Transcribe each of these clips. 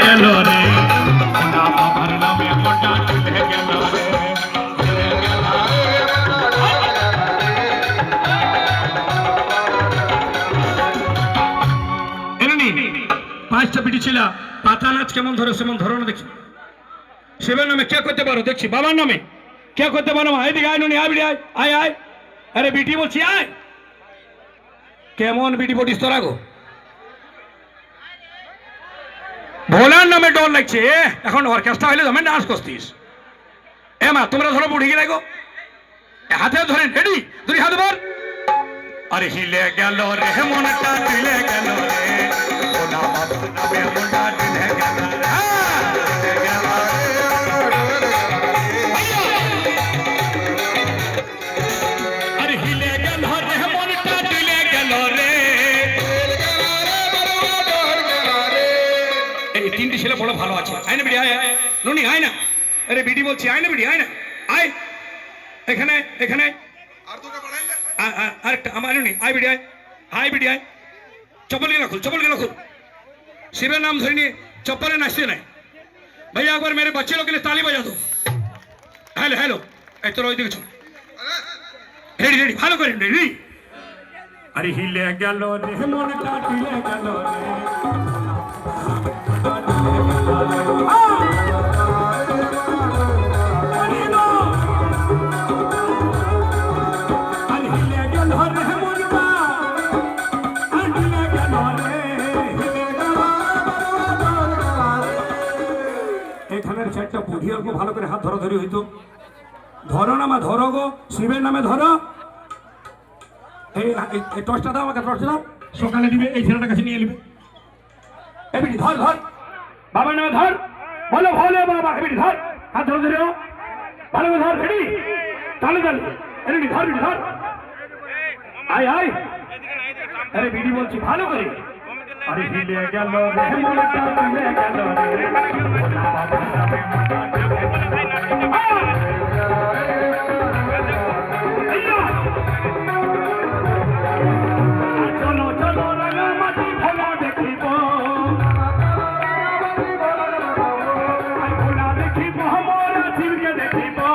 গেল রে ভোলা বাবার নামে মোটা চলে গেল রে পাঁচটা পিটি ছিল পাতা নাচ কেমন ধরে সেমন ধরো না দেখি শিবের নামে কে করতে পারো দেখছি বাবার নামে কে করতে পারো এদিকে আয় নুনি আয় বিটি আয় আয় আয় আরে বিটি বলছি আয় কেমন বিটি পটিস তোরা গো ভোলার নামে ডর লাগছে এখন অর্কেস্ট্রা হইলে তুমি ডান্স করছিস এ মা তোমরা ধরো বুড়ি গেলে গো হাতে ধরেন রেডি দুই হাত ধর আরে হিলে গেল রে মনটা দিলে গেল রে ভোলা বাবার নামে মনটা দিলে গেল আরে হিলে গেল রে মনটা দিলে গেল রে এই তিনটি ছেলে বড় ভালো আছে আয় না বিড়ি আয় নুনি আয় না আরে বিড়ি বলছি আয় না বিড়ি আয় না আয় এখানে এখানে আরেকটা আমার নুনি আয় বিড়ি আয় আয় বিড়ি আয় চপ্পল গেলা খুল शिव नाम धरनी चप्पल नाचते नहीं भैया एक बार मेरे बच्चे लोग के लिए ताली बजा दो हेलो हेलो तो रेडी रेडी भालो करें रेडी अरे हिले गलो रे मन काटिले गलो চারটা বুড়ি অল্প ভালো করে হাত ধরাধরি হইতো ধরো না মা ধরো গো শিবের নামে ধরো এই টর্চটা দাও আমাকে টর্চটা দাও সকালে দিবে এই ছেলেটার কাছে নিয়ে নেবে এবিটি ধর ধর বাবার নামে ধর বলো ভোলে বাবা এবিটি ধর হাত ধরে ধরে ভালো করে ধর রেডি তাহলে তাহলে রেডি ধর বিটি ধর আয় আয় আরে বিটি বলছি ভালো করে अरे हिले गल रे मोटा हिले गल रे भोला बाबा नामे मोटा चलो चलो रंगा माटी भोला देखिबो भोला देखिबो हमरा शिव के देखिबो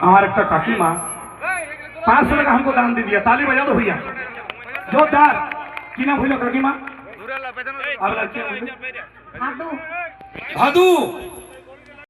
আমার একটা কাকিমা 500 টাকা हमको दान दे दिया ताली बजा दो भैया जोरदार की नाम भैया काकी मां भादू भादू